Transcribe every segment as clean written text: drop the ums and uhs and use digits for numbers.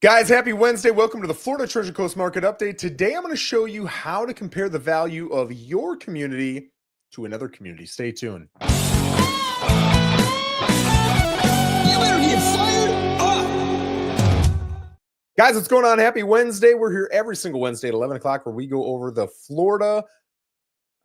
Guys, happy Wednesday. Welcome to the Florida Treasure Coast Market Update. Today, I'm going to show you how to compare the value of your community to another community. Stay tuned. You better get fired up. Guys, what's going on? Happy Wednesday. We're here every single Wednesday at 11 o'clock where we go over the Florida,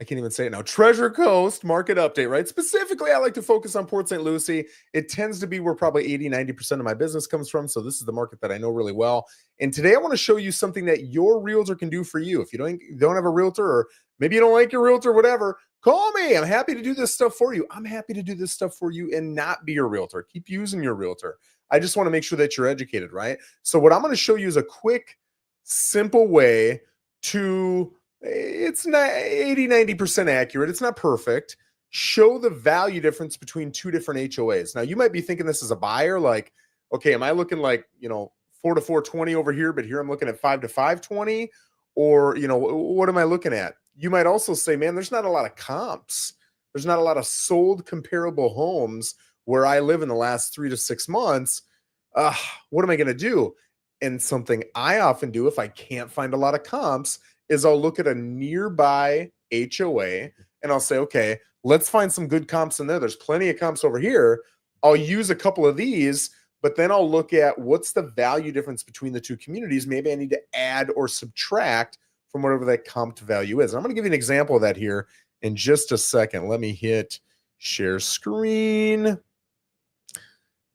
I can't even say it now, Treasure Coast Market Update, right? Specifically, I like to focus on Port St. Lucie. It tends to be where probably 80-90% of my business comes from. So this is the market that I know really well. And today I want to show you something that your realtor can do for you. If you don't have a realtor, or maybe you don't like your realtor, whatever, call me. I'm happy to do this stuff for you. I'm happy to do this stuff for you and not be your realtor. Keep using your realtor. I just want to make sure that you're educated, right? So what I'm going to show you is a quick, simple way to, it's not 80-90% accurate. It's not perfect. Show the value difference between two different HOAs. Now, you might be thinking this as a buyer, like, okay, am I looking like, 4 to 420 over here, but here I'm looking at 5 to 520? Or, what am I looking at? You might also say, man, there's not a lot of comps. There's not a lot of sold comparable homes where I live in the last 3 to 6 months. What am I going to do? And something I often do if I can't find a lot of comps is I'll look at a nearby HOA and I'll say, okay, let's find some good comps in there. There's plenty of comps over here. I'll use a couple of these, but then I'll look at what's the value difference between the two communities. Maybe I need to add or subtract from whatever that comped value is. And I'm going to give you an example of that here in just a second. Let me hit share screen.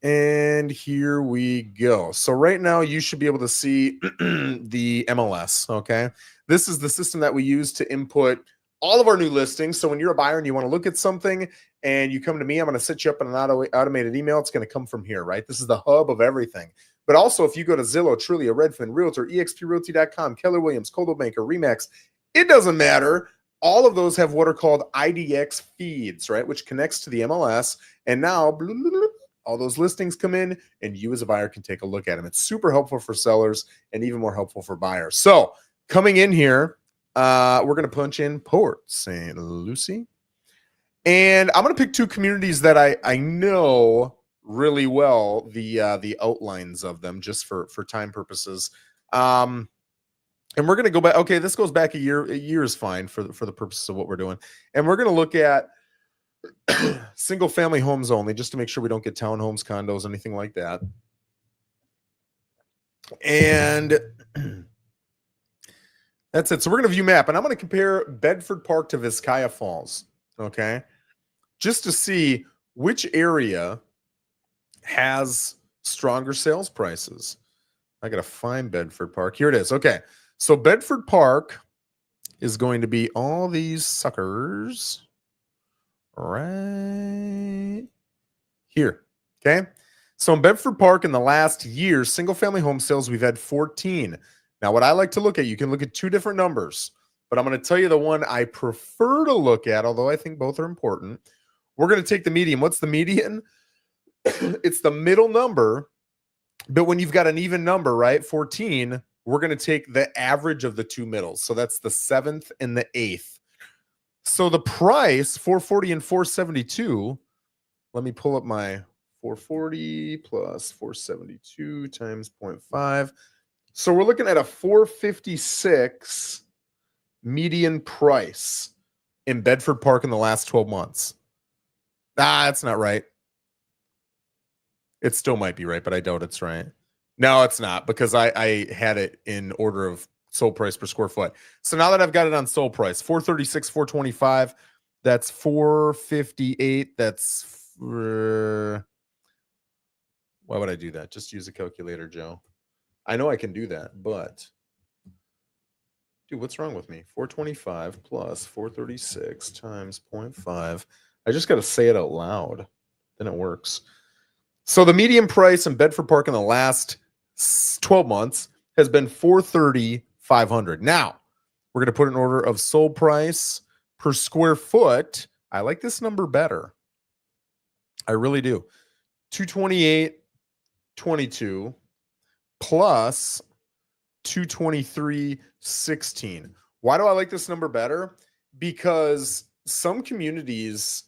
And here we go. So right now you should be able to see the MLS, okay? This is the system that we use to input all of our new listings. So when you're a buyer and you want to look at something and you come to me, I'm going to set you up in an automated email. It's going to come from here, right? This is the hub of everything. But also if you go to Zillow, Trulia, Redfin, Realtor, exprealty.com, Keller Williams, Coldwell Banker, Remax, it doesn't matter. All of those have what are called IDX feeds, right? Which connects to the MLS. And now all those listings come in and you as a buyer can take a look at them. It's super helpful for sellers and even more helpful for buyers. So coming in here, we're going to punch in Port St. Lucie. And I'm going to pick two communities that I know really well, the outlines of them just for time purposes. And we're going to go back. Okay, this goes back a year. A year is fine for the purposes of what we're doing. And we're going to look at single family homes only, just to make sure we don't get townhomes, condos, anything like that. And that's it. So we're going to view map, and I'm going to compare Bedford Park to Vizcaya Falls, okay? Just to see which area has stronger sales prices. I got to find Bedford Park. Here it is. Okay. So Bedford Park is going to be all these suckers right here. Okay. So in Bedford Park in the last year, single family home sales, we've had 14. Now, what I like to look at, you can look at two different numbers, but I'm going to tell you the one I prefer to look at, although I think both are important. We're going to take the median. What's the median? It's the middle number, but when you've got an even number, right, 14, we're going to take the average of the two middles. So that's the 7th and the 8th. So the price, 440 and 472, let me pull up my 440 plus 472 times 0.5. So we're looking at a 456 median price in Bedford Park in the last 12 months. That's not right. It still might be right, but I doubt it's right. No, it's not, because I had it in order of sold price per square foot. So now that I've got it on sold price, 436, 425, that's 458. That's why would I do that? Just use a calculator, Joe. I know I can do that, but dude, what's wrong with me? 425 plus 436 times 0.5. I just got to say it out loud. Then it works. So the median price in Bedford Park in the last 12 months has been 430,500. Now, we're going to put an order of sold price per square foot. I like this number better. I really do. 228.22 plus 223.16. Why do I like this number better? Because some communities,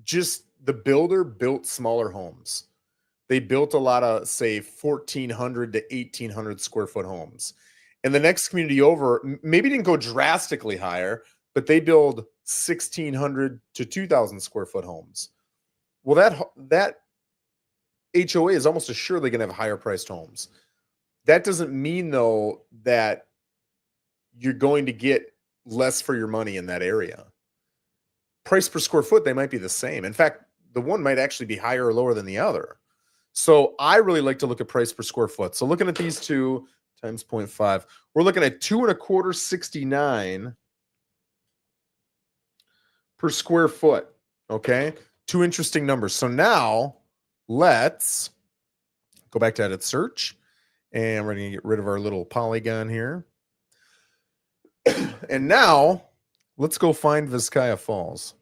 just the builder built smaller homes. they built a lot of, say, 1,400 to 1,800 square foot homes. And the next community over maybe didn't go drastically higher, but they build 1,600 to 2,000 square foot homes. Well, that HOA is almost assuredly going to have higher priced homes. That doesn't mean, though, that you're going to get less for your money in that area. Price per square foot, they might be the same. In fact, the one might actually be higher or lower than the other. So I really like to look at price per square foot. So looking at these two times 0.5, we're looking at 2.2569 per square foot. Okay. Two interesting numbers. So now let's go back to edit search, and we're going to get rid of our little polygon here. And now let's go find Vizcaya Falls.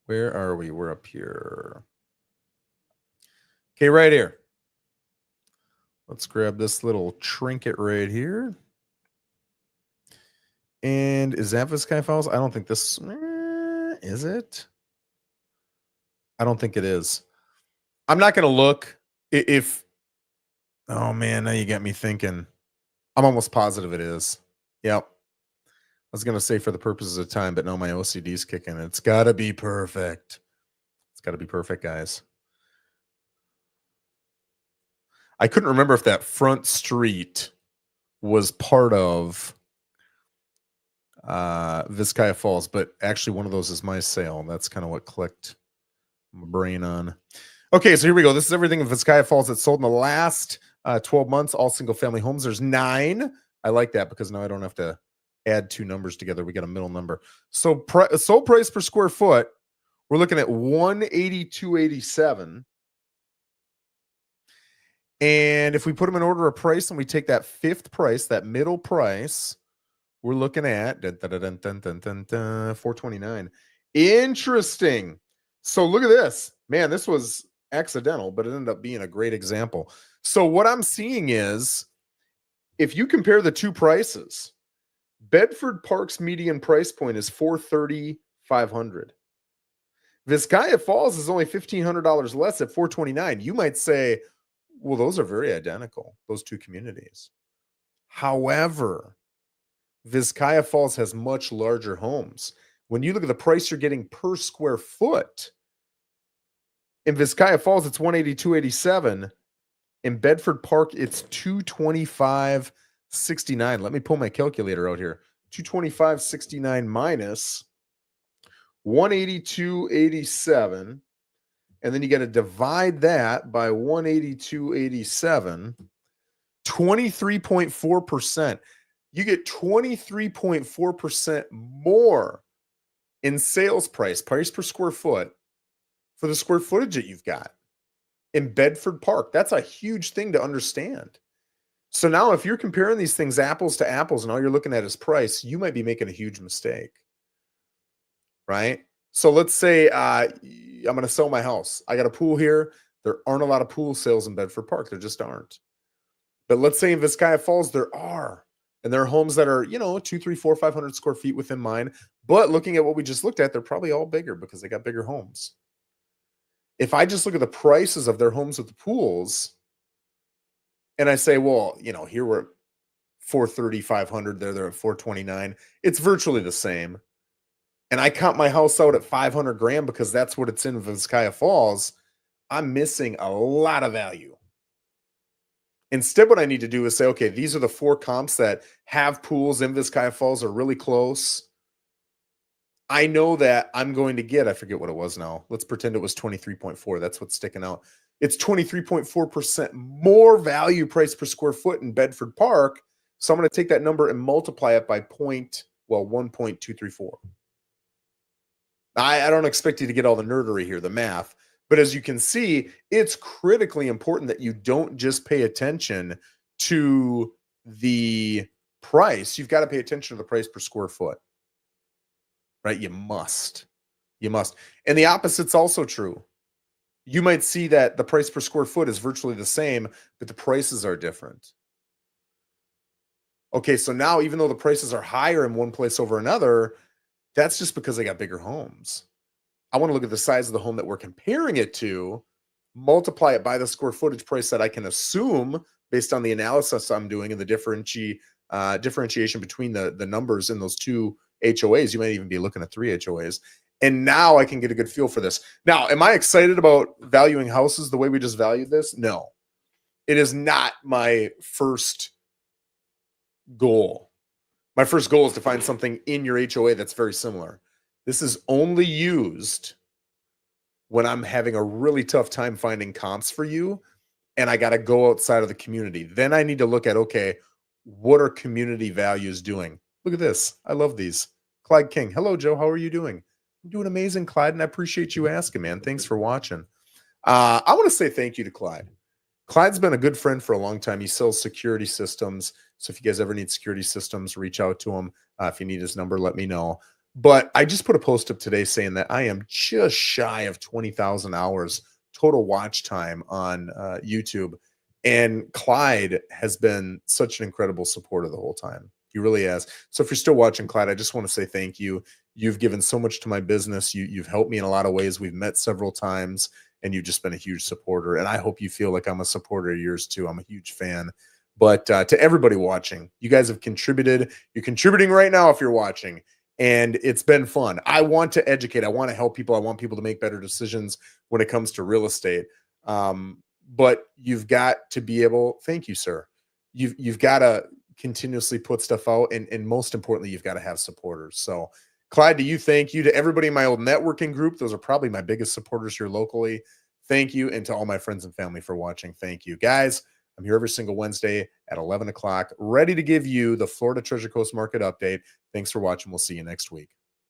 Where are we? We're up here. Okay, right here. Let's grab this little trinket right here. And is that Vizcaya Falls? I don't think this is it. I don't think it is. I'm not going to look if. Oh man, now you got me thinking. I'm almost positive it is. Yep. I was going to say for the purposes of time, but no, my OCD's kicking. It's got to be perfect. It's got to be perfect, guys. I couldn't remember if that front street was part of Vizcaya Falls, but actually one of those is my sale. That's kind of what clicked my brain on. Okay, so here we go. This is everything in Vizcaya Falls that's sold in the last 12 months, all single family homes. There's 9. I like that because now I don't have to add two numbers together. We got a middle number. So sold price per square foot, we're looking at $182.87. And if we put them in order of price and we take that fifth price, that middle price, we're looking at $429. Interesting. So look at this. Man, this was accidental, but it ended up being a great example. So what I'm seeing is, if you compare the two prices, Bedford Park's median price point is $430,500. Vizcaya Falls is only $1,500 less at $429. You might say, well, those are very identical, those two communities. However, Vizcaya Falls has much larger homes. When you look at the price you're getting per square foot, in Vizcaya Falls, it's $182.87. In Bedford Park, it's $225.69. Let me pull my calculator out here. $225.69 minus $182.87. And then you got to divide that by $182.87. 23.4%. You get 23.4% more in sales price per square foot for the square footage that you've got in Bedford Park. That's a huge thing to understand. So now if you're comparing these things apples to apples and all you're looking at is price, you might be making a huge mistake, right? So let's say I'm going to sell my house. I got a pool here. There aren't a lot of pool sales in Bedford Park. There just aren't. But let's say in Vizcaya Falls, there are. And there are homes that are, 200, 300, 400, 500 square feet within mine. But looking at what we just looked at, they're probably all bigger because they got bigger homes. If I just look at the prices of their homes with the pools, and I say, well, here we're at $430,000, $500, they're at $429. It's virtually the same. And I count my house out at $500,000 because that's what it's in Vizcaya Falls. I'm missing a lot of value. Instead, what I need to do is say, okay, these are the 4 comps that have pools in Vizcaya Falls, are really close. I know that I'm going to get, I forget what it was now. Let's pretend it was 23.4. That's what's sticking out. It's 23.4% more value price per square foot in Bedford Park. So I'm going to take that number and multiply it by 1.234. I don't expect you to get all the nerdery here, the math. But as you can see, it's critically important that you don't just pay attention to the price. You've got to pay attention to the price per square foot, right? You must. And the opposite's also true. You might see that the price per square foot is virtually the same, but the prices are different. Okay, so now even though the prices are higher in one place over another, that's just because they got bigger homes. I want to look at the size of the home that we're comparing it to, multiply it by the square footage price that I can assume based on the analysis I'm doing and the differentiation between the numbers in those two HOAs. You might even be looking at 3 HOAs. And now I can get a good feel for this. Now, am I excited about valuing houses the way we just valued this? No. It is not my first goal. My first goal is to find something in your HOA that's very similar. This is only used when I'm having a really tough time finding comps for you and I got to go outside of the community. Then I need to look at, okay, what are community values doing? Look at this. I love these. Clyde King. Hello, Joe. How are you doing? I'm doing amazing, Clyde, and I appreciate you asking, man. Thanks for watching. I want to say thank you to Clyde. Clyde's been a good friend for a long time. He sells security systems. So if you guys ever need security systems, reach out to him. If you need his number, let me know. But I just put a post up today saying that I am just shy of 20,000 hours total watch time on YouTube. And Clyde has been such an incredible supporter the whole time. He really has. So if you're still watching, Clyde, I just want to say thank you. You've given so much to my business. You've helped me in a lot of ways. We've met several times, and you've just been a huge supporter. And I hope you feel like I'm a supporter of yours too. I'm a huge fan. But to everybody watching, you guys have contributed. You're contributing right now if you're watching. And it's been fun. I want to educate. I want to help people. I want people to make better decisions when it comes to real estate. But you've got to be able, thank you, sir. You've got to continuously put stuff out. And most importantly, you've got to have supporters. So Clyde, to you, thank you. To everybody in my old networking group, those are probably my biggest supporters here locally. Thank you. And to all my friends and family for watching, thank you. Guys, I'm here every single Wednesday at 11 o'clock, ready to give you the Florida Treasure Coast Market update. Thanks for watching. We'll see you next week.